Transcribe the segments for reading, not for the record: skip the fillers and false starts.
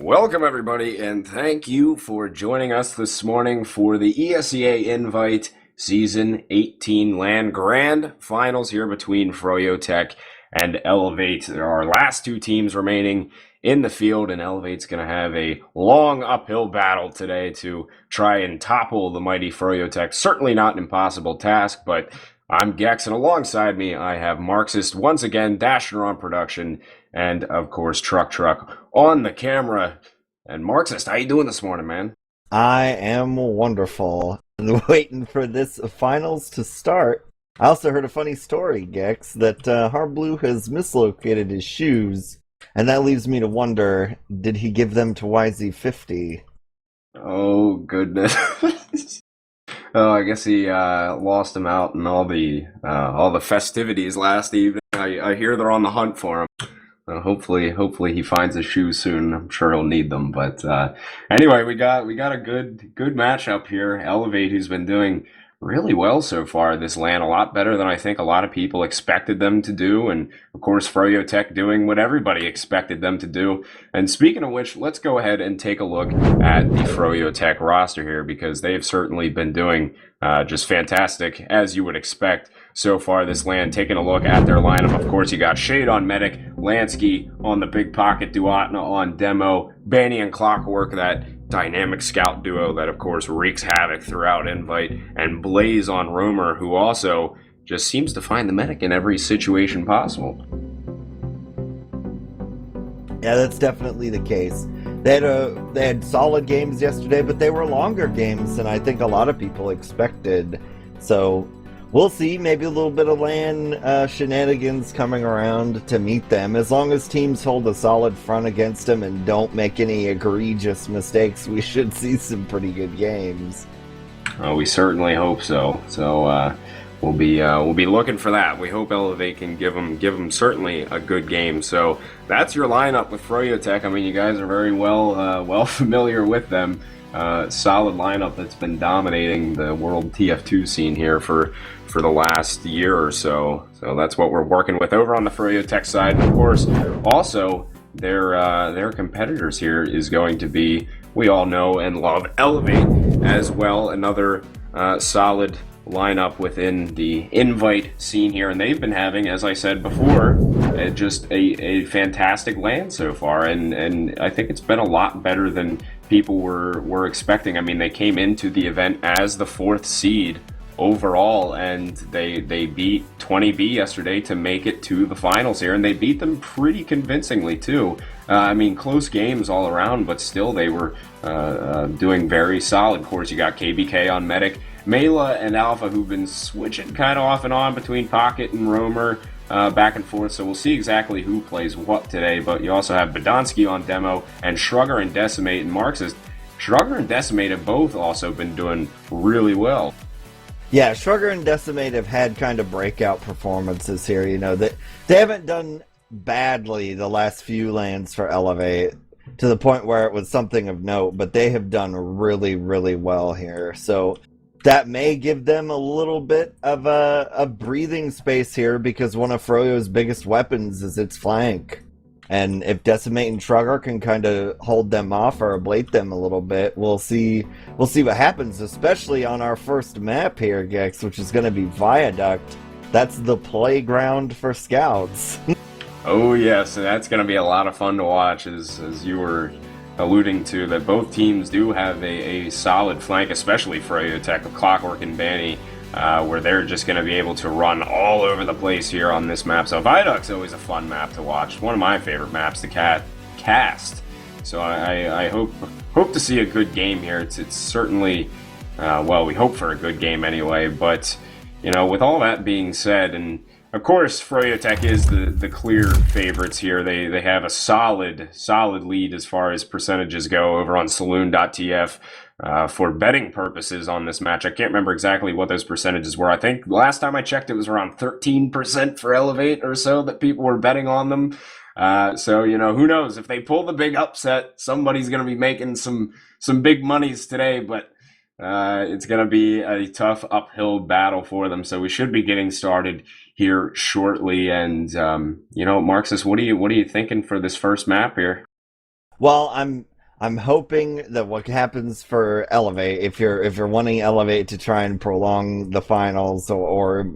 Welcome, everybody, and thank you for joining us this morning for the ESEA Invite Season 18 LAN Grand Finals here between Froyotech and eLevate. There are our last two teams remaining in the field, and eLevate's going to have a long uphill battle today to try and topple the mighty Froyotech. Certainly not an impossible task, but I'm Gecks, and alongside me I have Marxist once again, dashner on production, and of course Truck on the camera. And Marxist, how you doing this morning, man? I am wonderful. Waiting for this finals to start. I also heard a funny story, Gex, that Harblue has mislocated his shoes, and that leaves me to wonder, did he give them to YZ50? Oh, goodness. Oh, I guess he lost them out in all the festivities last evening. I hear they're on the hunt for him. Hopefully he finds his shoes soon. I'm sure he'll need them. But anyway, we got a good matchup here. eLevate, who's been doing really well so far this LAN, a lot better than I think a lot of people expected them to do, and of course Froyotech doing what everybody expected them to do. And speaking of which, let's go ahead and take a look at the Froyotech roster here, because they've certainly been doing just fantastic, as you would expect so far this LAN. Taking a look at their lineup, of course, you got Shade on Medic, Lansky on the Big Pocket, Duatna on Demo, Banny and Clockwork, that dynamic scout duo that of course wreaks havoc throughout Invite, and Blaze on Roamer, who also just seems to find the medic in every situation possible. Yeah, that's definitely the case. They had solid games yesterday, but they were longer games than I think a lot of people expected. So we'll see, maybe a little bit of LAN shenanigans coming around to meet them. As long as teams hold a solid front against them and don't make any egregious mistakes, we should see some pretty good games. We certainly hope so. So we'll be looking for that. We hope eLevate can give them certainly a good game. So that's your lineup with Froyotech. I mean, you guys are very well familiar with them. Solid lineup that's been dominating the world TF2 scene here for the last year or so. So that's what we're working with over on the Froyotech side. And of course, also their competitors here is going to be, we all know and love, eLevate as well. Another solid lineup within the Invite scene here, and they've been having, as I said before, just a fantastic LAN so far, and I think it's been a lot better than people were expecting. I mean, they came into the event as the 4th seed overall, and they beat 20B yesterday to make it to the finals here, and they beat them pretty convincingly too. I mean, close games all around, but still they were doing very solid. Of course, you got KBK on Medic, Mela and Alpha, who've been switching kind of off and on between Pocket and Roamer, back and forth, so we'll see exactly who plays what today. But you also have Badonsky on Demo, and Shrugger and Decimate and Marxist. Shrugger and Decimate have both also been doing really well. Yeah, Shrugger and Decimate have had kind of breakout performances here. You know, they haven't done badly the last few LANs for eLevate, to the point where it was something of note, but they have done really, really well here. So that may give them a little bit of a breathing space here, because one of Froyo's biggest weapons is its flank. And if Decimate and Shrugger can kind of hold them off or ablate them a little bit, we'll see what happens, especially on our first map here, Gex, which is going to be Viaduct. That's the playground for scouts. Oh yes, and that's going to be a lot of fun to watch, as you were alluding to, that both teams do have a solid flank, especially Froyotech with Clockwork and Banny, where they're just going to be able to run all over the place here on this map. So Viaduct's always a fun map to watch. One of my favorite maps to cast. So I hope to see a good game here. It's certainly, well, we hope for a good game anyway. But, you know, with all that being said, and of course, Froyotech is the clear favorites here. They have a solid lead as far as percentages go over on saloon.tf for betting purposes on this match. I can't remember exactly what those percentages were. I think last time I checked, it was around 13% for eLevate or so that people were betting on them. So, you know, who knows? If they pull the big upset, somebody's going to be making some big monies today, but it's going to be a tough uphill battle for them. So we should be getting started here shortly. And you know, Marxist, what are you thinking for this first map here? Well, I'm I'm hoping that what happens for Elevate, if you're wanting Elevate to try and prolong the finals or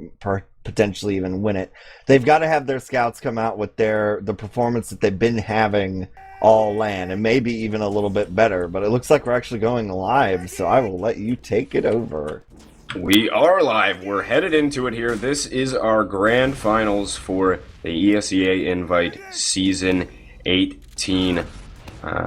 potentially even win it, they've got to have their scouts come out with the performance that they've been having all LAN, and maybe even a little bit better. But it looks like we're actually going live, so I will let you take it over. We are live. We're headed into it here. This is our grand finals for the ESEA Invite Season 18.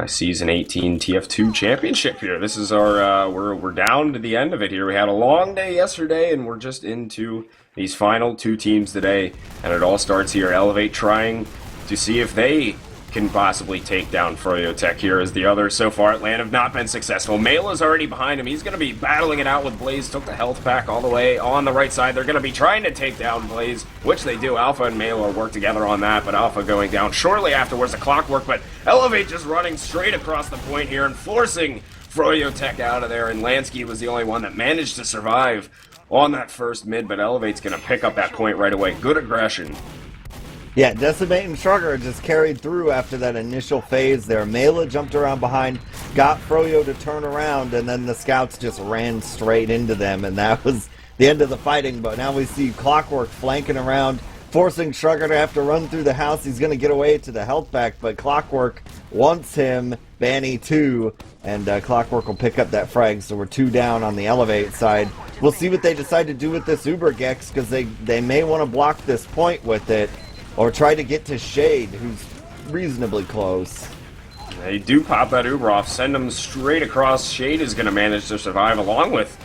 Season 18 TF2 championship here. This is our, we're down to the end of it here. We had a long day yesterday, and we're just into these final two teams today. And it all starts here. eLevate trying to see if they can possibly take down Froyotech here, as the others so far at LAN have not been successful. Mela's already behind him. He's going to be battling it out with Blaze. Took the health pack all the way on the right side. They're going to be trying to take down Blaze, which they do. Alpha and Mela work together on that, but Alpha going down shortly afterwards. The clockwork, but eLevate just running straight across the point here and forcing Froyotech out of there, and Lansky was the only one that managed to survive on that first mid, but eLevate's going to pick up that point right away. Good aggression. Yeah, Decimate and Shrugger just carried through after that initial phase there. Mela jumped around behind, got Froyo to turn around, and then the scouts just ran straight into them, and that was the end of the fighting. But now we see Clockwork flanking around, forcing Shrugger to have to run through the house. He's going to get away to the health pack, but Clockwork wants him, Banny 2, and Clockwork will pick up that frag, so we're 2 down on the eLevate side. We'll see what they decide to do with this Uber Gecks, because they may want to block this point with it, or try to get to Shade, who's reasonably close. They do pop that Uber off, send them straight across. Shade is going to manage to survive, along with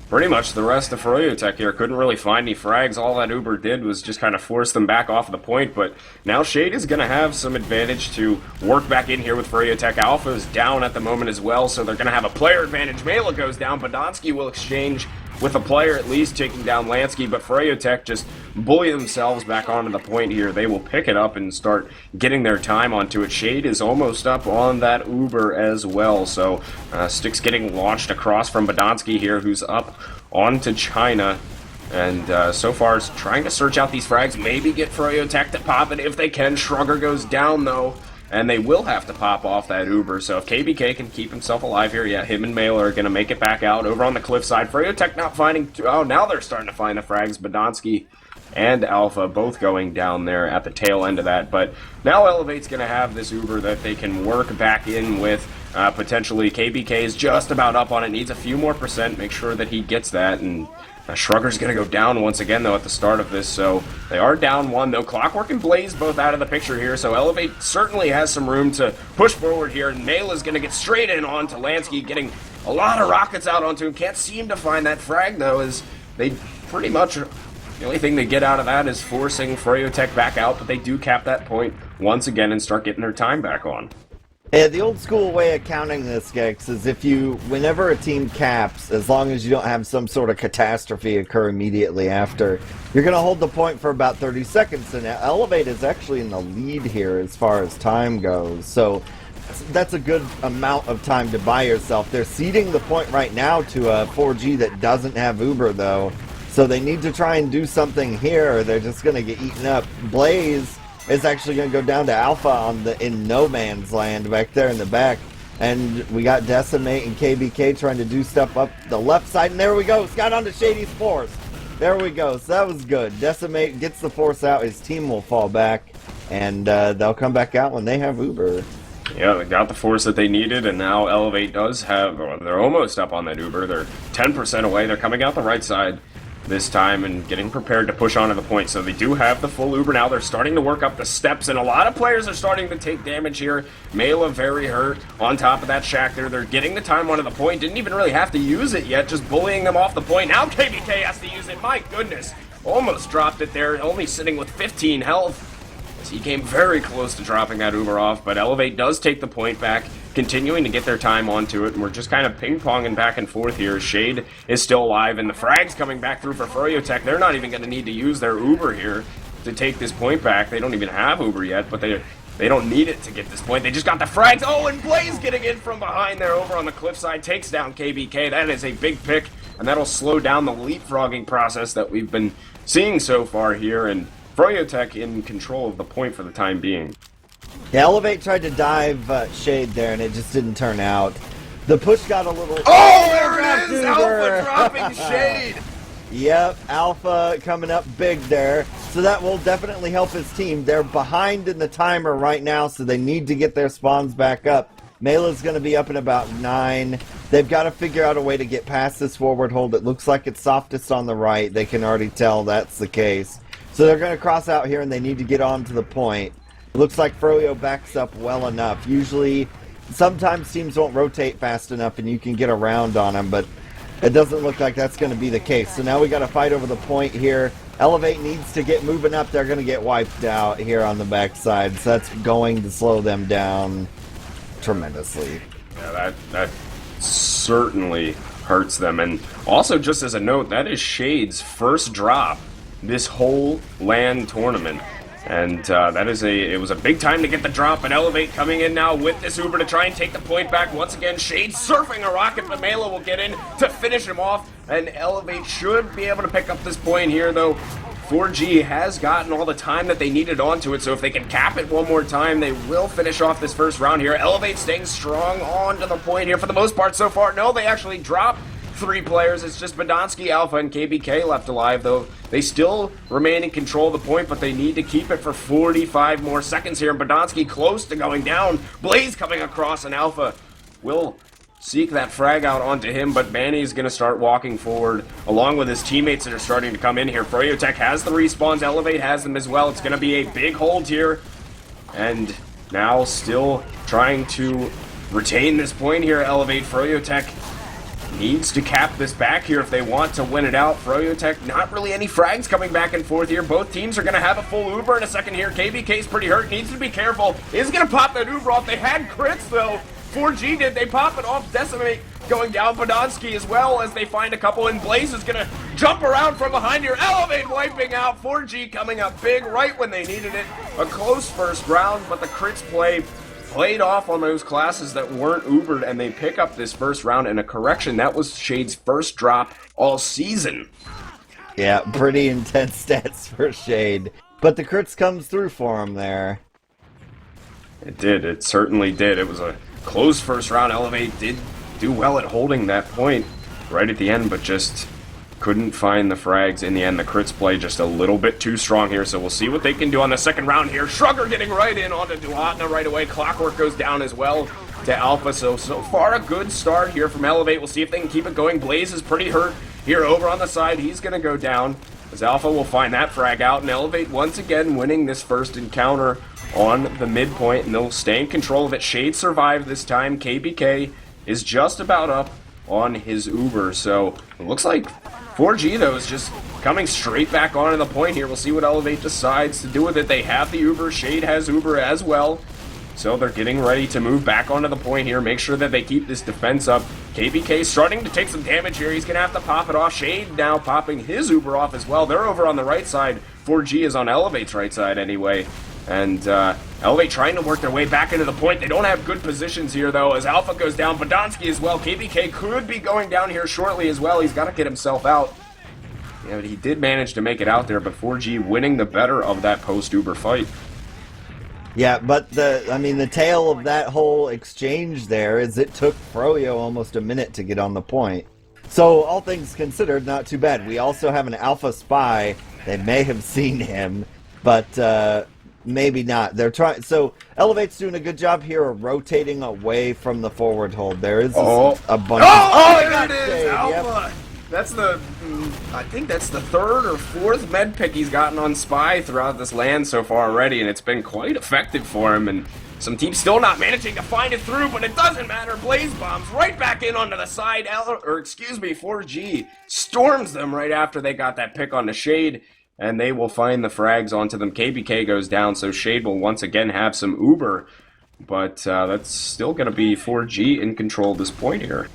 pretty much the rest of Froyotech here. Couldn't really find any frags. All that Uber did was just kind of force them back off of the point, but now Shade is going to have some advantage to work back in here with Froyotech. Alpha is down at the moment as well, so they're going to have a player advantage. Mela goes down. Badonsky will exchange with a player at least taking down Lansky, but Froyotech just bully themselves back onto the point here. They will pick it up and start getting their time onto it. Shade is almost up on that Uber as well, so Sticks getting launched across from Badonsky here, who's up onto China, and so far is trying to search out these frags, maybe get Froyotech to pop it if they can. Shrugger goes down though, and they will have to pop off that Uber. So if KBK can keep himself alive here, yeah, him and Mela are going to make it back out over on the cliffside. Froyotech not finding... Oh, now they're starting to find the frags. Badonsky and Alpha both going down there at the tail end of that. But now eLevate's going to have this Uber that they can work back in with. Potentially KBK is just about up on it. Needs a few more percent. Make sure that he gets that. And Shrugger's going to go down once again, though, at the start of this. So they are down 1, though. Clockwork and Blaze both out of the picture here. So eLevate certainly has some room to push forward here. And Mela's going to get straight in onto Lansky, getting a lot of rockets out onto him. Can't seem to find that frag, though, as they pretty much... The only thing they get out of that is forcing Froyotech back out, but they do cap that point once again and start getting their time back on. Yeah, the old school way of counting this, Gecks, is whenever a team caps, as long as you don't have some sort of catastrophe occur immediately after, you're going to hold the point for about 30 seconds, and eLevate is actually in the lead here as far as time goes, so that's a good amount of time to buy yourself. They're ceding the point right now to a 4G that doesn't have Uber, though, so they need to try and do something here, or they're just going to get eaten up. Blaze is actually going to go down to Alpha in no man's land back there in the back. And we got Decimate and KBK trying to do stuff up the left side. And there we go. Scout onto Shady's force. There we go. So that was good. Decimate gets the force out. His team will fall back. And they'll come back out when they have Uber. Yeah, they got the force that they needed. And now eLevate does have... They're almost up on that Uber. They're 10% away. They're coming out the right side this time and getting prepared to push onto the point. So they do have the full Uber now. They're starting to work up the steps, and a lot of players are starting to take damage here. Mela very hurt on top of that Shachter. They're getting the time onto the point. Didn't even really have to use it yet, just bullying them off the point. Now KBK has to use it. My goodness. Almost dropped it there, only sitting with 15 health. He came very close to dropping that Uber off, but eLevate does take the point back, continuing to get their time onto it, and we're just kind of ping-ponging back and forth here. Shade is still alive, and the frag's coming back through for Froyotech. They're not even going to need to use their Uber here to take this point back. They don't even have Uber yet, but they don't need it to get this point. They just got the frags. Oh, and Blaze getting in from behind there over on the cliffside, takes down KBK. That is a big pick, and that'll slow down the leapfrogging process that we've been seeing so far here, and Froyotech in control of the point for the time being. Yeah, eLevate tried to dive Shade there, and it just didn't turn out. The push got a little... Oh, there it is! Alpha dropping Shade! Yep, Alpha coming up big there. So that will definitely help his team. They're behind in the timer right now, so they need to get their spawns back up. Mela's going to be up in about 9. They've got to figure out a way to get past this forward hold. It looks like it's softest on the right. They can already tell that's the case. So they're going to cross out here, and they need to get on to the point. It looks like Froyo backs up well enough. Usually, sometimes teams won't rotate fast enough, and you can get around on them, but it doesn't look like that's going to be the case. So now we got to fight over the point here. eLevate needs to get moving up. They're going to get wiped out here on the backside, so that's going to slow them down tremendously. Yeah, that certainly hurts them. And also, just as a note, that is Shade's first drop this whole LAN tournament. And it was a big time to get the drop, and eLevate coming in now with this Uber to try and take the point back. Once again, Shade surfing a rocket, but Mela will get in to finish him off, and eLevate should be able to pick up this point here, though 4G has gotten all the time that they needed onto it, so if they can cap it one more time, they will finish off this first round here. eLevate staying strong onto the point here for the most part so far. No, they actually drop 3 players. It's just Badonsky, Alpha, and KBK left alive, though they still remain in control of the point, but they need to keep it for 45 more seconds here. And Badonsky close to going down. Blaze coming across, and Alpha will seek that frag out onto him, but Manny is going to start walking forward along with his teammates that are starting to come in here. Froyotech has the respawns. eLevate has them as well. It's going to be a big hold here, and now still trying to retain this point here. eLevate, Froyotech needs to cap this back here if they want to win it out. Froyotech, not really any frags coming back and forth here. Both teams are going to have a full Uber in a second here. KBK's pretty hurt, needs to be careful. Is going to pop that Uber off. They had crits, though. 4G did. They pop it off. Decimate going down. Podolsky as well as they find a couple, and Blaze is going to jump around from behind here. eLevate wiping out. 4G coming up big right when they needed it. A close first round, but the crits played off on those classes that weren't Ubered, and they pick up this first round. And a correction, that was Shade's first drop all season. Yeah, pretty intense stats for Shade. But the crits comes through for him there. It did. It certainly did. It was a close first round. eLevate did do well at holding that point right at the end, but just couldn't find the frags in the end. The crits play just a little bit too strong here, so we'll see what they can do on the second round here. Shrugger getting right in onto Duhatna right away. Clockwork goes down as well to Alpha, so far a good start here from eLevate. We'll see if they can keep it going. Blaze is pretty hurt here over on the side. He's going to go down as Alpha will find that frag out, and eLevate once again winning this first encounter on the midpoint, and they'll stay in control of it. Shade survived this time. KBK is just about up on his Uber, so it looks like 4G, though, is just coming straight back onto the point here. We'll see what eLevate decides to do with it. They have the Uber. Shade has Uber as well. So they're getting ready to move back onto the point here. Make sure that they keep this defense up. KBK starting to take some damage here. He's going to have to pop it off. Shade now popping his Uber off as well. They're over on the right side. 4G is on eLevate's right side anyway. And eLevate trying to work their way back into the point. They don't have good positions here, though, as Alpha goes down. Podonsky as well. KBK could be going down here shortly as well. He's got to get himself out. Yeah, but he did manage to make it out there, but 4G winning the better of that post-Uber fight. Yeah, but the tale of that whole exchange there is it took Froyo almost a minute to get on the point. So, all things considered, not too bad. We also have an Alpha spy. They may have seen him, but maybe not. They're trying. So eLevate's doing a good job here of rotating away from the forward hold. There is a bunch. There it is, Alpha. Yep. That's I think that's the third or fourth med pick he's gotten on Spy throughout this LAN so far already, and it's been quite effective for him. And some teams still not managing to find it through, but it doesn't matter. Blaze bombs right back in onto the side. 4G storms them right after they got that pick on the Shade, and they will find the frags onto them. KBK goes down, so Shade will once again have some Uber, but that's still going to be 4G in control at this point here.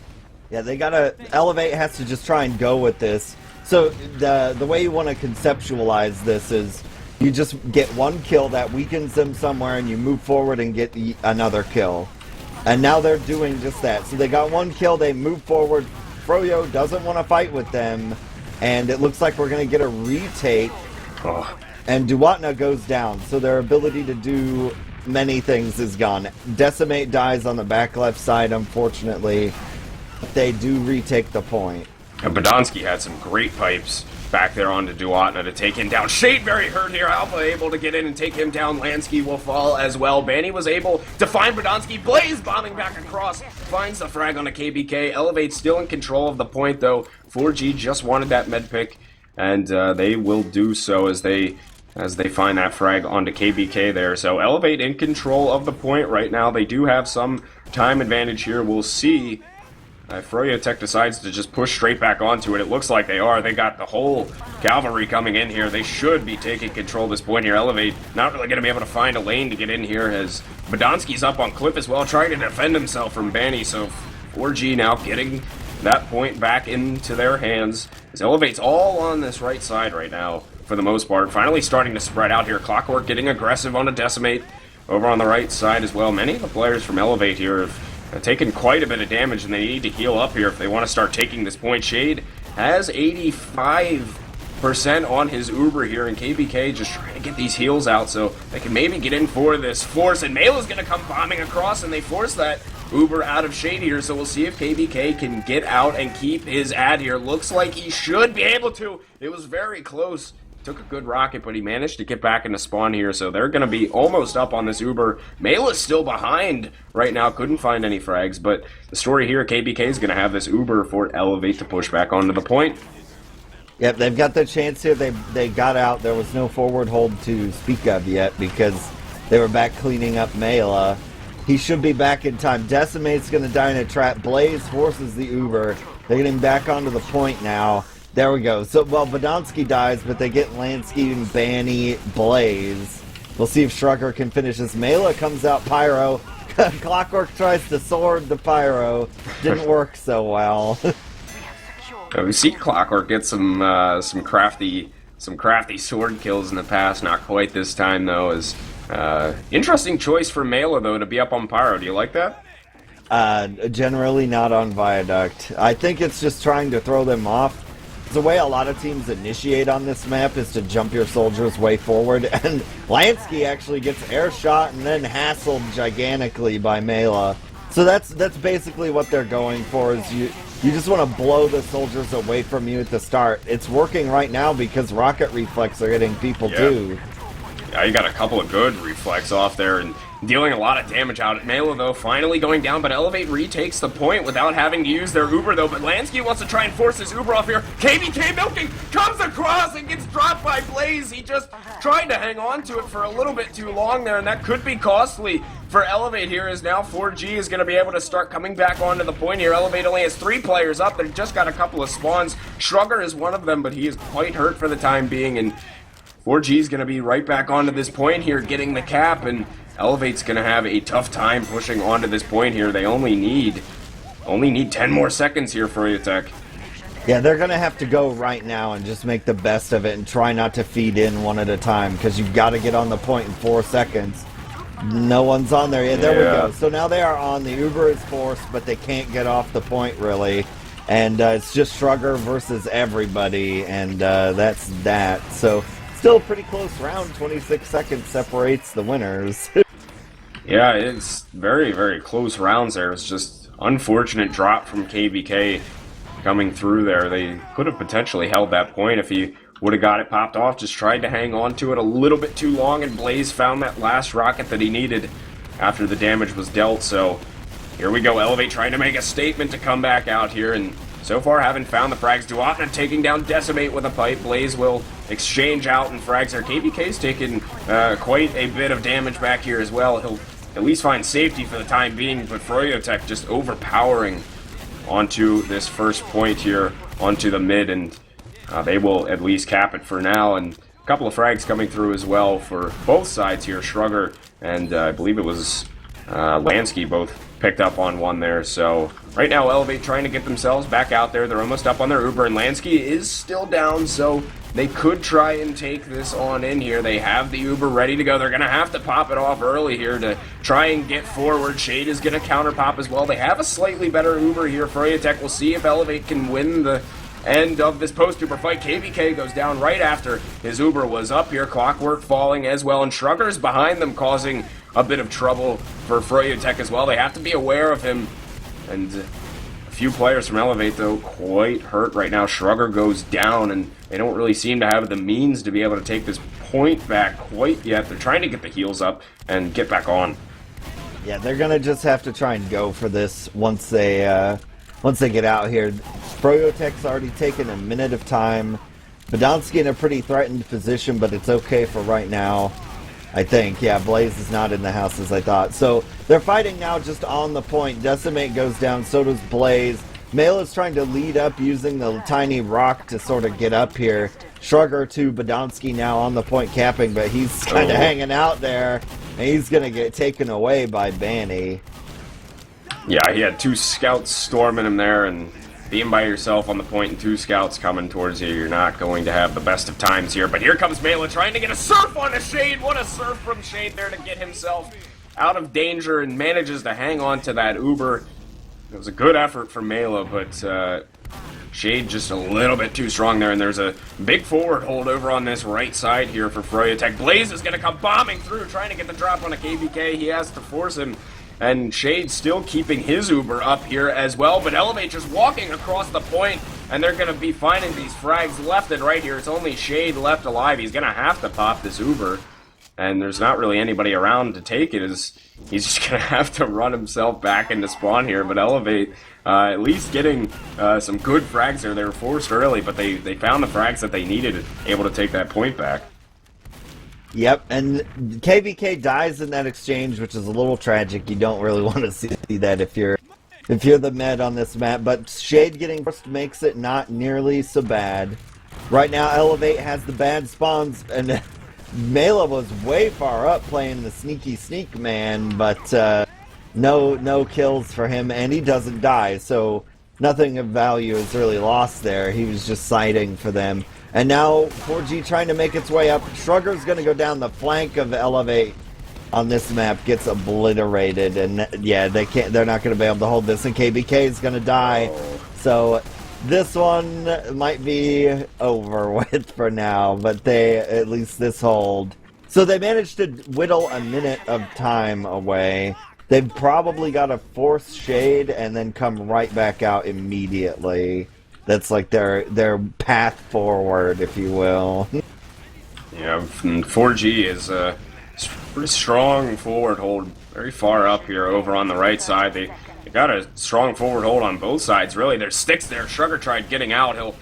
Yeah, eLevate has to just try and go with this. So the way you want to conceptualize this is you just get one kill that weakens them somewhere, and you move forward and get another kill. And now they're doing just that. So they got one kill, they move forward. Froyo doesn't want to fight with them, and it looks like we're going to get a retake. And Duwatna goes down, so their ability to do many things is gone. Decimate dies on the back left side, unfortunately. They do retake the point. And Badonsky had some great pipes back there onto Duatna to take him down. Shade very hurt here. Alpha able to get in and take him down. Lansky will fall as well. Banny was able to find Badonsky. Blaze bombing back across. Finds the frag on a KBK. Elevate still in control of the point though. 4G just wanted that med pick. And they will do so as they find that frag onto KBK there. So Elevate in control of the point right now. They do have some time advantage here. We'll see. Froyotech decides to just push straight back onto it. It looks like they are. They got the whole cavalry coming in here. They should be taking control of this point here. Elevate not really going to be able to find a lane to get in here as Badonsky's up on cliff as well, trying to defend himself from Banny. So 4G now getting that point back into their hands. As Elevate's all on this right side right now for the most part. Finally starting to spread out here. Clockwork getting aggressive on a Decimate over on the right side as well. Many of the players from Elevate here have taken quite a bit of damage, and they need to heal up here if they want to start taking this point. Shade has 85% on his Uber here, and KBK just trying to get these heals out so they can maybe get in for this force. And Mela is going to come bombing across, and they force that Uber out of Shade here, so we'll see if KBK can get out and keep his ad here. Looks like he should be able to. It was very close. Took a good rocket, but he managed to get back into spawn here, so they're going to be almost up on this Uber. Mela's still behind right now, couldn't find any frags, but the story here, KBK is going to have this Uber for Elevate to push back onto the point. Yep, they've got the chance here. They got out. There was no forward hold to speak of yet because they were back cleaning up Mela. He should be back in time. Decimate's going to die in a trap. Blaze forces the Uber. They're getting back onto the point now. There we go. So, well, Badonsky dies, but they get Lansky and Banny, Blaze. We'll see if Shrugger can finish this. Mela comes out Pyro. Clockwork tries to sword the Pyro. Didn't work so well. We see Clockwork get some crafty sword kills in the past. Not quite this time though. Is interesting choice for Mela though to be up on Pyro. Do you like that? Generally not on Viaduct. I think it's just trying to throw them off. The way a lot of teams initiate on this map is to jump your soldiers way forward, and Lansky actually gets air shot and then hassled gigantically by Mela. So that's basically what they're going for, is you just want to blow the soldiers away from you at the start. It's working right now because rocket reflex are hitting people too. Yeah, you got a couple of good reflex off there and dealing a lot of damage out at Mela, though, finally going down, but Elevate retakes the point without having to use their Uber, though, but Lansky wants to try and force his Uber off here. KBK milking comes across and gets dropped by Blaze. He just tried to hang on to it for a little bit too long there, and that could be costly for Elevate here, as now 4G is going to be able to start coming back onto the point here. Elevate only has 3 players up. They've just got a couple of spawns. Shrugger is one of them, but he is quite hurt for the time being, and 4G is going to be right back onto this point here, getting the cap, and Elevate's going to have a tough time pushing onto this point here. They only need 10 more seconds here for Froyotech. Yeah, they're going to have to go right now and just make the best of it and try not to feed in one at a time, because you've got to get on the point in 4 seconds. No one's on there yet. There we go. So now they are on. The Uber is forced, but they can't get off the point, really. And it's just Shrugger versus everybody, and that's that. So still a pretty close round. 26 seconds separates the winners. Yeah, it's very, very close rounds there. It's just unfortunate drop from KBK coming through there. They could have potentially held that point if he would have got it popped off. Just tried to hang on to it a little bit too long, and Blaze found that last rocket that he needed after the damage was dealt. So here we go. Elevate trying to make a statement to come back out here, and so far haven't found the frags. Duatna taking down Decimate with a pipe. Blaze will exchange out, and frags there. KBK's taken quite a bit of damage back here as well. He'll at least find safety for the time being, but Froyotech just overpowering onto this first point here, onto the mid, and they will at least cap it for now. And a couple of frags coming through as well for both sides here. Shrugger and I believe it was Lansky both picked up on one there. So right now Elevate trying to get themselves back out there. They're almost up on their Uber, and Lansky is still down, so they could try and take this on in here. They have the Uber ready to go. They're going to have to pop it off early here to try and get forward. Shade is going to counter pop as well. They have a slightly better Uber here. Froyotech will see if Elevate can win the end of this post-Uber fight. KBK goes down right after his Uber was up here. Clockwork falling as well, and Shrugger's behind them, causing a bit of trouble for Froyotech as well. They have to be aware of him. And a few players from eLevate, though, quite hurt right now. Shrugger goes down, and they don't really seem to have the means to be able to take this point back quite yet. They're trying to get the heals up and get back on. Yeah, they're gonna just have to try and go for this once they get out here. Froyotech's already taken a minute of time. Badonsky in a pretty threatened position, but it's okay for right now, I think. Yeah, Blaze is not in the house as I thought. So they're fighting now just on the point. Decimate goes down, so does Blaze. Mail is trying to lead up using the tiny rock to sort of get up here. Shrugger to Badonsky now on the point capping, but he's kind of hanging out there, and he's going to get taken away by Banny. Yeah, he had 2 scouts storming him there, and being by yourself on the point and 2 scouts coming towards you, you're not going to have the best of times here. But here comes Mela trying to get a surf on the Shade. What a surf from Shade there to get himself out of danger and manages to hang on to that Uber. It was a good effort from Mela, but Shade just a little bit too strong there, and there's a big forward hold over on this right side here for Froyotech. Blaze is going to come bombing through, trying to get the drop on a KBK. He has to force him, and Shade still keeping his Uber up here as well, but eLevate just walking across the point, and they're going to be finding these frags left and right here. It's only Shade left alive. He's going to have to pop this Uber, and there's not really anybody around to take it. He's just going to have to run himself back into spawn here, but eLevate at least getting some good frags there. They were forced early, but they found the frags that they needed, able to take that point back. Yep, and KVK dies in that exchange, which is a little tragic. You don't really want to see that if you're the med on this map, but Shade getting first makes it not nearly so bad. Right now, eLevate has the bad spawns, and Mela was way far up playing the sneaky sneak man, but no kills for him, and he doesn't die, so nothing of value is really lost there. He was just siding for them. And now 4G trying to make its way up. Shrugger's going to go down the flank of eLevate on this map, gets obliterated, and yeah, they're not going to be able to hold this, and KBK is going to die. So this one might be over with for now, but they, at least this hold. So they managed to whittle a minute of time away. They've probably got to force Shade and then come right back out immediately. That's like their path forward, if you will. Yeah, 4G is a pretty strong forward hold, very far up here over on the right side. They got a strong forward hold on both sides, really. There's sticks there. Shrugger tried getting out. He'll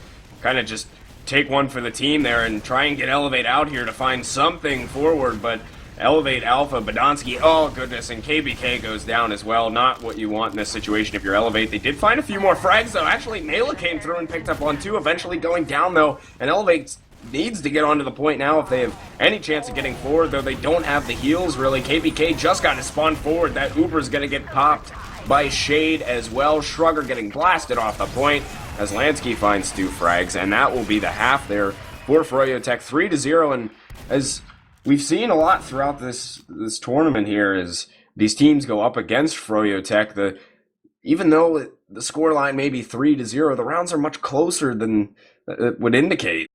kind of just take one for the team there and try and get eLevate out here to find something forward, but eLevate Alpha, Badonsky, oh goodness, and KBK goes down as well. Not what you want in this situation if you're eLevate. They did find a few more frags though. Actually, Mela came through and picked up on 2, eventually going down though, and eLevate needs to get onto the point now if they have any chance of getting forward, though they don't have the heals really. KBK just got to spawn forward. That Uber's going to get popped by Shade as well. Shrugger getting blasted off the point as Lansky finds 2 frags, and that will be the half there for Froyotech, 3-0, and as we've seen a lot throughout this tournament here is these teams go up against Froyotech. Even though the scoreline may be 3-0, the rounds are much closer than it would indicate.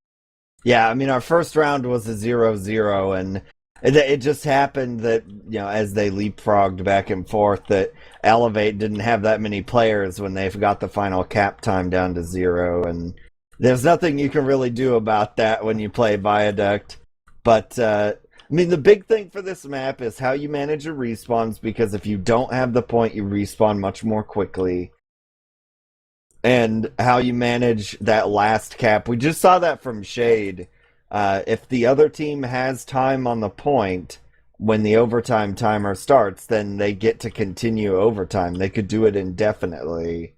Yeah, I mean, our first round was a 0-0, and it just happened that, you know, as they leapfrogged back and forth, that eLevate didn't have that many players when they've got the final cap time down to 0, and there's nothing you can really do about that when you play Viaduct. But, I mean, the big thing for this map is how you manage your respawns, because if you don't have the point, you respawn much more quickly. And how you manage that last cap. We just saw that from Shade. If the other team has time on the point, when the overtime timer starts, then they get to continue overtime. They could do it indefinitely.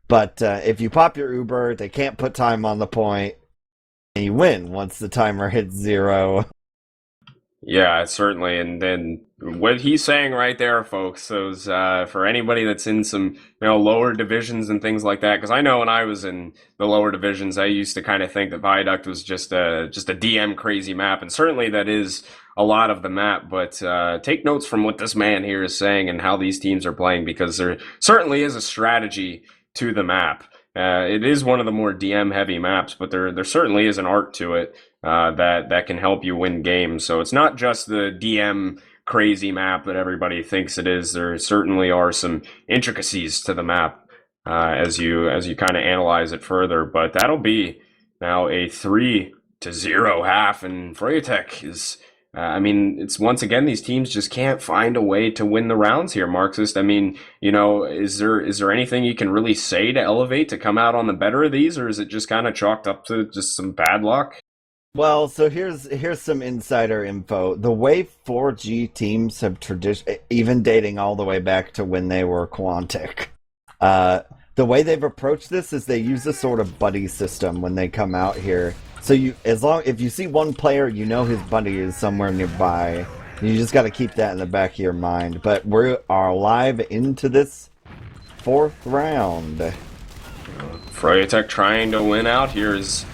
But if you pop your Uber, they can't put time on the point, and you win once the timer hits 0. Yeah, certainly. And then what he's saying right there, folks, those for anybody that's in some lower divisions and things like that, because I know when I was in the lower divisions, I used to kind of think that Viaduct was just a DM crazy map, and certainly that is a lot of the map. But take notes from what this man here is saying and how these teams are playing, because there certainly is a strategy to the map. It is one of the more DM heavy maps, but there certainly is an art to it that can help you win games. So it's not just the DM crazy map that everybody thinks it is. There certainly are some intricacies to the map as you kind of analyze it further. But that'll be now a 3-0 half, and Froyotech is. I mean, it's once again these teams just can't find a way to win the rounds here, Marxist. I mean, is there anything you can really say to eLevate to come out on the better of these, or is it just kind of chalked up to just some bad luck? Well, so here's some insider info. The way 4G teams have even dating all the way back to when they were Quantic, the way they've approached this is they use a sort of buddy system when they come out here. So if you see one player, you know his buddy is somewhere nearby. You just got to keep that in the back of your mind. But we are live into this 4th round. Froyotech trying to win out here as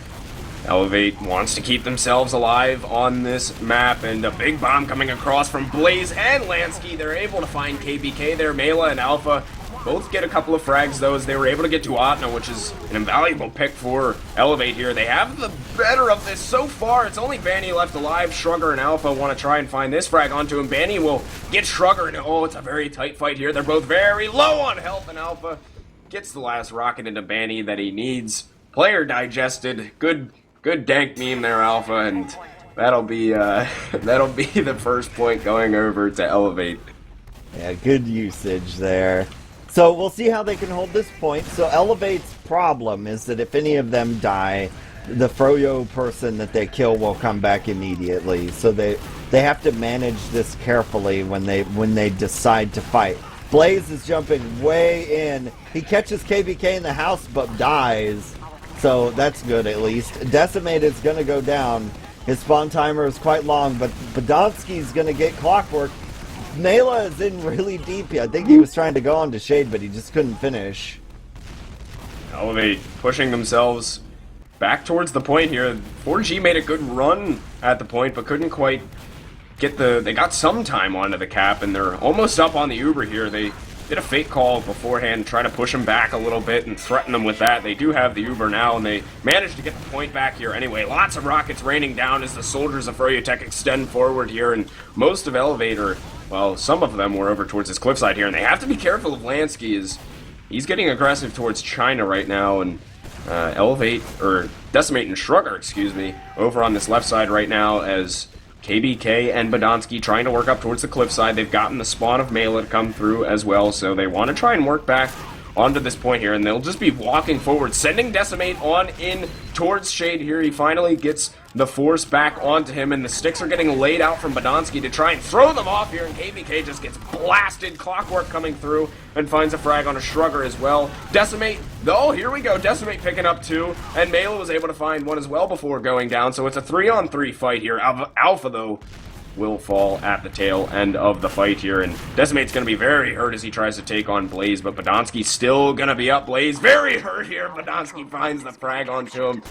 eLevate wants to keep themselves alive on this map, and a big bomb coming across from Blaze and Lansky. They're able to find KBK there. Mela and Alpha both get a couple of frags, though, as they were able to get to Atna, which is an invaluable pick for eLevate here. They have the better of this so far. It's only Banny left alive. Shrugger and Alpha want to try and find this frag onto him. Banny will get Shrugger, and oh, it's a very tight fight here. They're both very low on health, and Alpha gets the last rocket into Banny that he needs. Player digested. Good dank meme there, Alpha, and that'll be the first point going over to eLevate. Yeah, good usage there. So we'll see how they can hold this point. So eLevate's problem is that if any of them die, the Froyo person that they kill will come back immediately. So they have to manage this carefully when they decide to fight. Blaze is jumping way in. He catches KBK in the house but dies. So that's good at least. Decimate is going to go down. His spawn timer is quite long, but Badonsky's going to get clockwork. Mela is in really deep. I think he was trying to go on to Shade, but he just couldn't finish. eLevate pushing themselves back towards the point here. 4G made a good run at the point, but couldn't quite get they got some time onto the cap, and they're almost up on the Uber here. They did a fake call beforehand, try to push him back a little bit and threaten them with that. They do have the Uber now, and they managed to get the point back here anyway. Lots of rockets raining down as the soldiers of Froyotech extend forward here, and most of eLevate, well, some of them were over towards this cliffside here, and they have to be careful of Lansky as he's getting aggressive towards China right now, and eLevate, or Decimate and Shrugger, excuse me, over on this left side right now as KBK and Badonsky trying to work up towards the cliffside. They've gotten the spawn of Mela to come through as well, so they want to try and work back onto this point here, and they'll just be walking forward, sending Decimate on in towards Shade here. He finally gets the force back onto him, and the sticks are getting laid out from Badonsky to try and throw them off here, and KBK just gets blasted. Clockwork coming through and finds a frag on a Shrugger as well. Decimate, oh, here we go. Decimate picking up 2, and Mela was able to find 1 as well before going down, so it's a 3-on-3 fight here. Alpha, though, will fall at the tail end of the fight here, and Decimate's going to be very hurt as he tries to take on Blaze, but Badonsky's still going to be up. Blaze very hurt here. Badonsky finds the frag onto him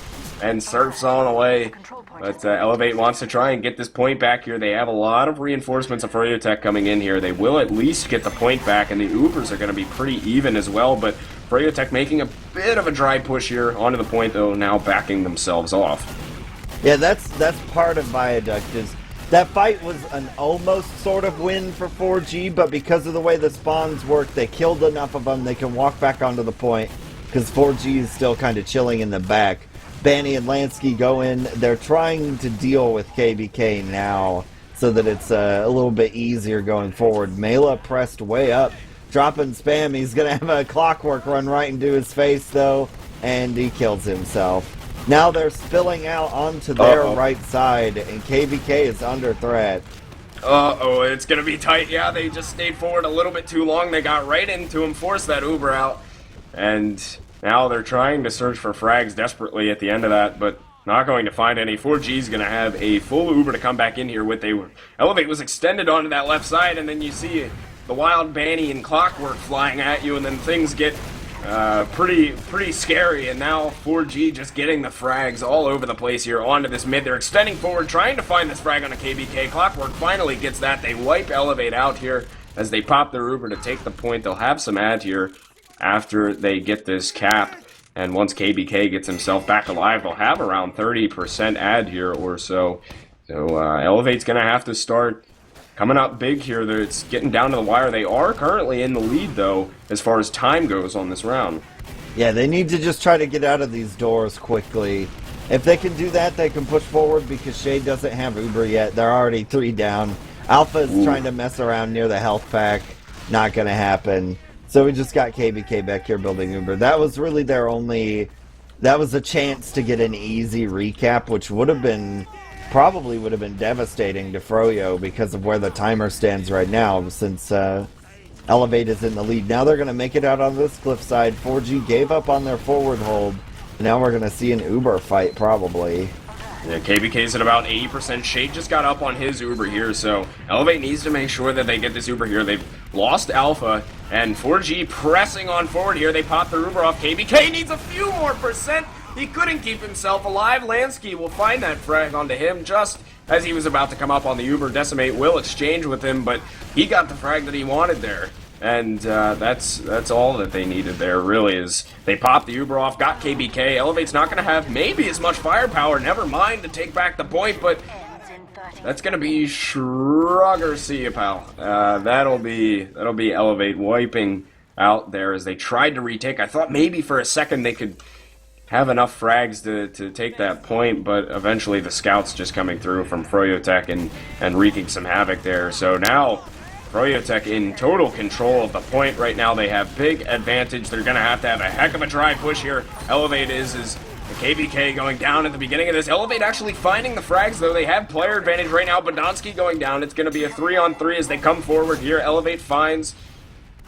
and surfs on away, but eLevate wants to try and get this point back here. They have a lot of reinforcements of Froyotech coming in here. They will at least get the point back, and the Ubers are going to be pretty even as well, but Froyotech making a bit of a dry push here onto the point, though, now backing themselves off. Yeah, that's part of Viaduct is that fight was an almost sort of win for 4G, but because of the way the spawns work, they killed enough of them they can walk back onto the point, because 4G is still kind of chilling in the back. Banny and Lansky go in. They're trying to deal with KBK now so that it's a little bit easier going forward. Mela pressed way up, dropping spam. He's going to have a clockwork run right into his face, though, and he kills himself. Now they're spilling out onto their right side, and KBK is under threat. Uh-oh, it's going to be tight. Yeah, they just stayed forward a little bit too long. They got right into him, forced that Uber out, and now they're trying to search for frags desperately at the end of that, but not going to find any. 4G's going to have a full Uber to come back in here with. eLevate was extended onto that left side, and then you see the wild Banny and Clockwork flying at you, and then things get pretty scary, and now 4G just getting the frags all over the place here onto this mid. They're extending forward, trying to find this frag on a KBK. Clockwork finally gets that. They wipe eLevate out here as they pop their Uber to take the point. They'll have some ad here after they get this cap, and once KBK gets himself back alive, they'll have around 30% ad here or so. So eLevate's going to have to start coming up big here. It's getting down to the wire. They are currently in the lead, though, as far as time goes on this round. Yeah, they need to just try to get out of these doors quickly. If they can do that, they can push forward because Shade doesn't have Uber yet. They're already 3 down. Alpha is trying to mess around near the health pack. Not going to happen. So we just got KBK back here building Uber. That was really their only... That was a chance to get an easy recap, which would have been... Probably would have been devastating to Froyo because of where the timer stands right now, since eLevate is in the lead. Now they're going to make it out on this cliffside. 4G gave up on their forward hold. Now we're going to see an Uber fight, probably. Yeah, KBK's at about 80%. Shade just got up on his Uber here, so eLevate needs to make sure that they get this Uber here. They've lost Alpha, and 4G pressing on forward here. They pop the Uber off. KBK needs a few more percent. He couldn't keep himself alive. Lansky will find that frag onto him just as he was about to come up on the Uber. Decimate will exchange with him, but he got the frag that he wanted there. And that's all that they needed there, really, is they popped the Uber off, got KBK. eLevate's not going to have maybe as much firepower, never mind to take back the point, but that's going to be Shrugger, see you, pal. That'll be eLevate wiping out there as they tried to retake. I thought maybe for a second they could have enough frags to take that point, but eventually the scouts just coming through from Froyotech and wreaking some havoc there. So now Froyotech in total control of the point right now. They have big advantage. They're going to have a heck of a dry push here. eLevate is the KBK going down at the beginning of this. eLevate actually finding the frags, though. They have player advantage right now. Badonsky going down. It's going to be a 3-on-3 as they come forward here. eLevate finds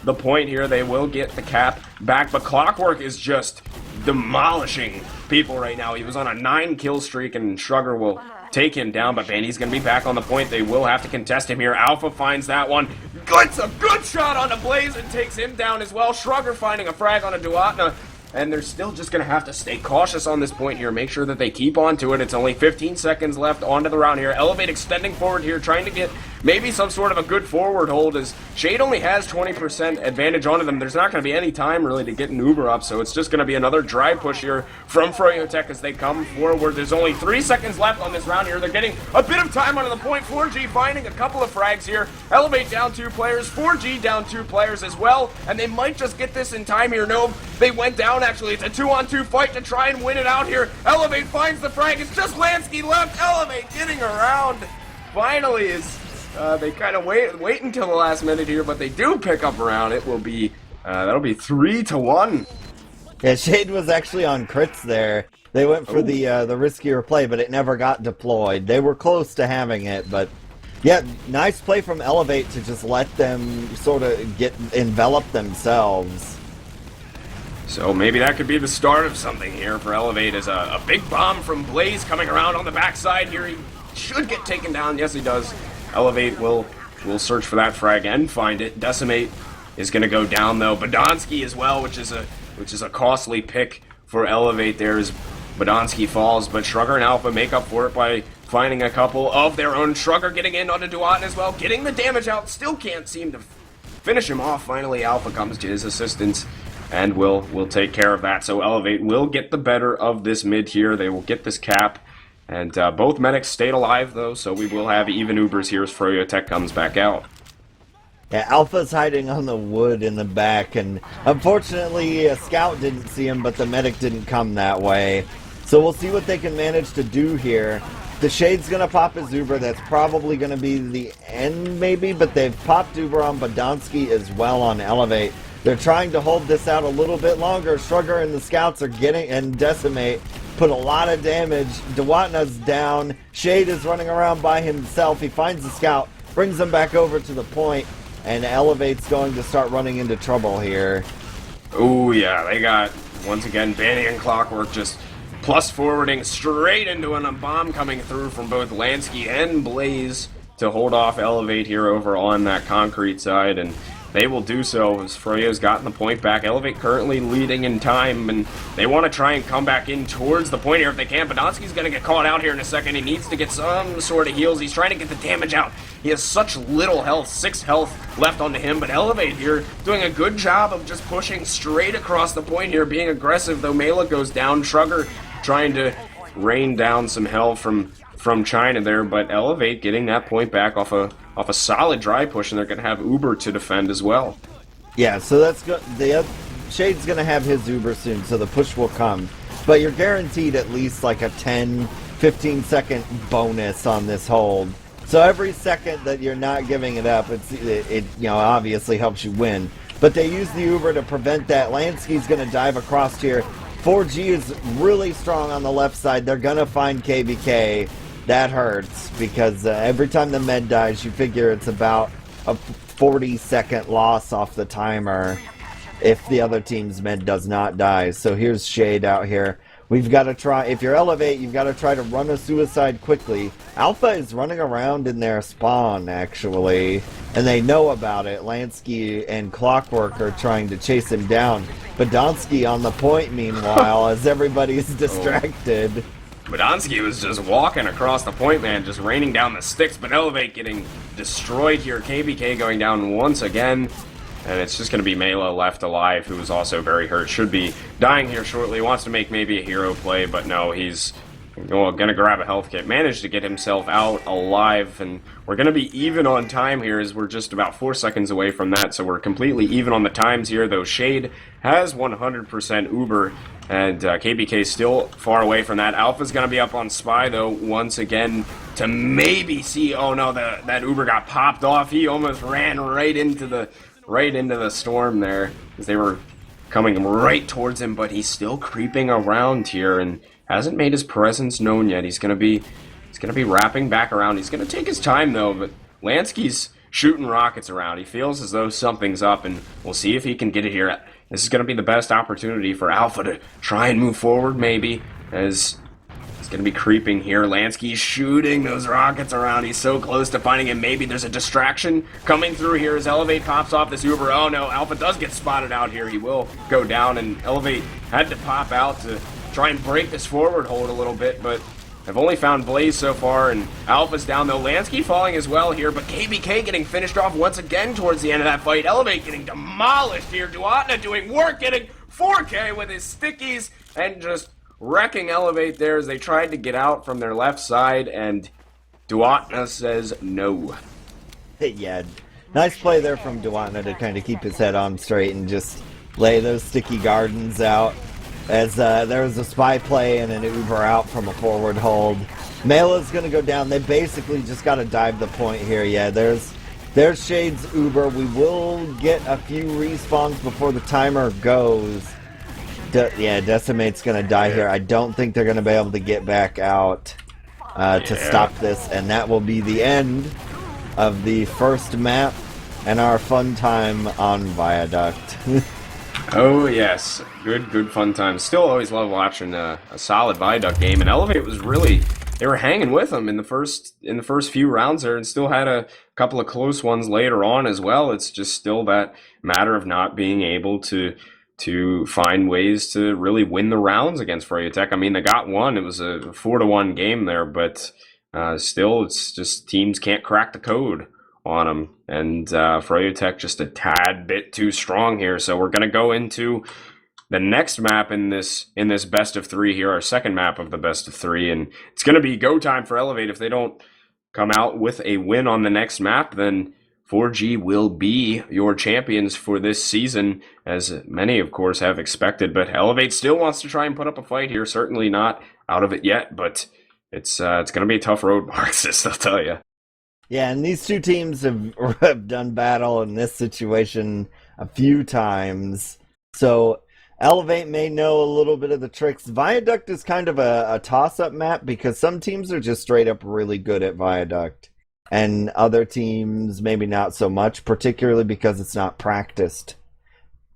the point here. They will get the cap back, but Clockwork is just demolishing people right now. He was on a 9-kill streak, and Shrugger will take him down, but Bandy's going to be back on the point. They will have to contest him here. Alpha finds that one. Gets a good shot on the Blaze and takes him down as well. Shrugger finding a frag on a Duatna, and they're still just going to have to stay cautious on this point here. Make sure that they keep on to it. It's only 15 seconds left onto the round here. eLevate extending forward here, trying to get maybe some sort of a good forward hold, as Shade only has 20% advantage onto them. There's not going to be any time really to get an Uber up, so it's just going to be another dry push here from Froyotech as they come forward. There's only 3 seconds left on this round here. They're getting a bit of time onto the point. 4G finding a couple of frags here. eLevate down 2 players. 4G down 2 players as well, and they might just get this in time here. No, they went down actually. It's a 2-on-2 fight to try and win it out here. eLevate finds the frag. It's just Lansky left. eLevate getting around. Finally is... they kind of wait until the last minute here, but they do pick up around. It will be that'll be 3-1. Yeah, Shade was actually on crits there. They went for the riskier play, but it never got deployed. They were close to having it, but yeah, nice play from eLevate to just let them sort of envelop themselves. So maybe that could be the start of something here for eLevate, as a big bomb from Blaze coming around on the backside here. He should get taken down. Yes, he does. eLevate will search for that frag and find it. Decimate is going to go down, though. Badonsky as well, which is a costly pick for eLevate there, as Badonsky falls, but Shrugger and Alpha make up for it by finding a couple of their own. Shrugger getting in onto Duatn as well, getting the damage out, still can't seem to finish him off. Finally, Alpha comes to his assistance and will take care of that. So eLevate will get the better of this mid here. They will get this cap. And both medics stayed alive, though, so we will have even Ubers here as Froyotech comes back out. Yeah, Alpha's hiding on the wood in the back, and unfortunately, a scout didn't see him, but the medic didn't come that way. So we'll see what they can manage to do here. The Shade's going to pop his Uber. That's probably going to be the end, maybe, but they've popped Uber on Badonsky as well on eLevate. They're trying to hold this out a little bit longer. Shrugger and the scouts are getting, and Decimate put a lot of damage. Duatna's down. Shade is running around by himself. He finds the scout, brings him back over to the point, and eLevate's going to start running into trouble here. Oh yeah, they got, once again, Banny and Clockwork just plus forwarding straight into a bomb coming through from both Lansky and Blaze to hold off eLevate here over on that concrete side, and they will do so as Froyo's gotten the point back. eLevate currently leading in time, and they want to try and come back in towards the point here if they can. Badonsky's going to get caught out here in a second. He needs to get some sort of heals. He's trying to get the damage out. He has such little health, 6 health left onto him, but eLevate here doing a good job of just pushing straight across the point here, being aggressive, though Mela goes down. Shrugger trying to rain down some hell from China there, but eLevate getting that point back off off a solid dry push, and they're going to have Uber to defend as well. Yeah, so that's good. Shade's going to have his Uber soon, so the push will come. But you're guaranteed at least like a 10, 15 second bonus on this hold. So every second that you're not giving it up, it obviously helps you win. But they use the Uber to prevent that. Lansky's going to dive across here. 4G is really strong on the left side. They're going to find KBK. That hurts because every time the med dies, you figure it's about a 40-second loss off the timer if the other team's med does not die. So here's Shade out here. We've got to try, if you're eLevate, you've got to try to run a suicide quickly. Alpha is running around in their spawn, actually, and they know about it. Lansky and Clockwork are trying to chase him down. Badonsky on the point, meanwhile, as everybody's distracted. Badonsky was just walking across the point, man, just raining down the sticks, but eLevate getting destroyed here. KBK going down once again. And it's just going to be Mela left alive, who is also very hurt. Should be dying here shortly. Wants to make maybe a hero play, but no, he's going to grab a health kit. Managed to get himself out alive, and we're going to be even on time here as we're just about 4 seconds away from that. So we're completely even on the times here, though Shade has 100% Uber, and KBK still far away from that. Alpha's going to be up on Spy, though, once again to maybe see... Oh, no, that Uber got popped off. He almost ran right into the storm there, as they were coming right towards him, but he's still creeping around here and hasn't made his presence known yet. He's gonna be wrapping back around. He's gonna take his time though, but Lansky's shooting rockets around. He feels as though something's up, and we'll see if he can get it here. This is gonna be the best opportunity for Alpha to try and move forward, maybe, as going to be creeping here. Lansky's shooting those rockets around. He's so close to finding him. Maybe there's a distraction coming through here as eLevate pops off this Uber. Oh no, Alpha does get spotted out here. He will go down, and eLevate had to pop out to try and break this forward hold a little bit, but I've only found Blaze so far, and Alpha's down though. Lansky falling as well here, but KBK getting finished off once again towards the end of that fight. eLevate getting demolished here. Duatna doing work, getting 4K with his stickies, and just wrecking eLevate there as they tried to get out from their left side, and Duatna says no. Yeah, nice play there from Duatna to kind of keep his head on straight and just lay those sticky gardens out. As there was a spy play and an Uber out from a forward hold. Mela's going to go down. They basically just got to dive the point here. Yeah, there's Shade's Uber. We will get a few respawns before the timer goes. Decimate's going to die here. I don't think they're going to be able to get back out to stop this, and that will be the end of the first map and our fun time on Viaduct. Oh yes, good fun time. Still always love watching a solid Viaduct game, and eLevate was really, they were hanging with them in the first few rounds there, and still had a couple of close ones later on as well. It's just still that matter of not being able to find ways to really win the rounds against Froyotech. I mean, they got one. It was a 4-1 game there, but still, it's just teams can't crack the code on them. And Froyotech just a tad bit too strong here. So we're going to go into the next map in this best of three here, our second map of the best of three. And it's going to be go time for eLevate. If they don't come out with a win on the next map, then 4G will be your champions for this season, as many, of course, have expected. But eLevate still wants to try and put up a fight here. Certainly not out of it yet, but it's going to be a tough road, Marxist, I'll tell you. Yeah, and these two teams have done battle in this situation a few times. So eLevate may know a little bit of the tricks. Viaduct is kind of a toss-up map because some teams are just straight up really good at Viaduct. And other teams, maybe not so much, particularly because it's not practiced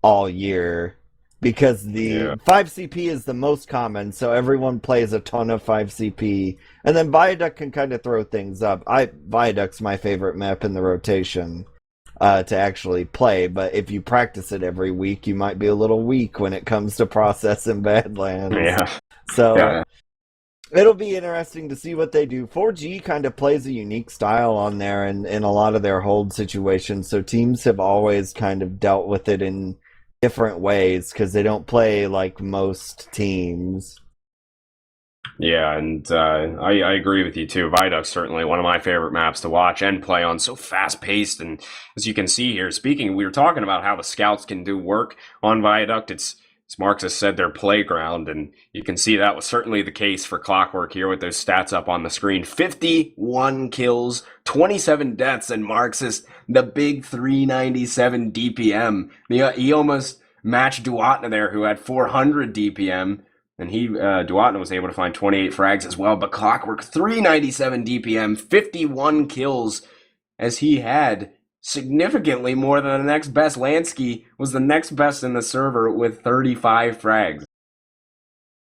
all year. Because the 5CP is the most common, so everyone plays a ton of 5CP. And then Viaduct can kind of throw things up. Viaduct's my favorite map in the rotation to actually play, but if you practice it every week, you might be a little weak when it comes to processing Badlands. Yeah. So... it'll be interesting to see what they do. 4G kind of plays a unique style on there in a lot of their hold situations, so teams have always kind of dealt with it in different ways because they don't play like most teams. Yeah, and I agree with you too. Viaduct's certainly one of my favorite maps to watch and play on. So fast paced, and as you can see here, speaking, we were talking about how the scouts can do work on Viaduct. It's as Marxist said, their playground, and you can see that was certainly the case for Clockwork here with those stats up on the screen. 51 kills, 27 deaths, and Marxist, the big 397 DPM. He almost matched Duatna there, who had 400 DPM. And Duatna was able to find 28 frags as well. But Clockwork, 397 DPM, 51 kills, as he had significantly more than the next best. Lansky was the next best in the server with 35 frags.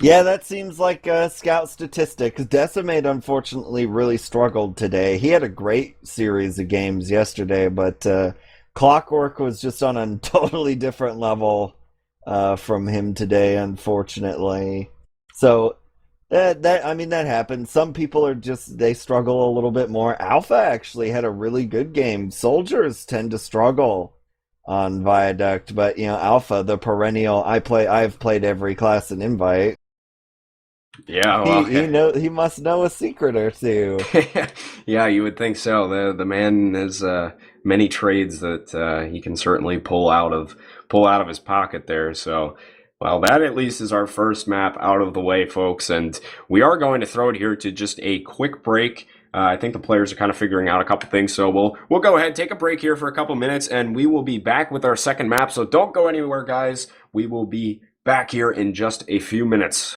Yeah, that seems like a scout statistic. 'Cause Decimate, unfortunately, really struggled today. He had a great series of games yesterday, but Clockwork was just on a totally different level from him today, unfortunately. So that I mean that happens. Some people are just they struggle a little bit more. Alpha actually had a really good game. Soldiers tend to struggle on Viaduct, but Alpha, the perennial. I've played every class in Invite. Yeah, well, He must know a secret or two. yeah, you would think so. The man has many trades that he can certainly pull out of his pocket there. So, well, that at least is our first map out of the way, folks. And we are going to throw it here to just a quick break. I think the players are kind of figuring out a couple things, so we'll go ahead, take a break here for a couple minutes, and we will be back with our second map. So don't go anywhere, guys. We will be back here in just a few minutes.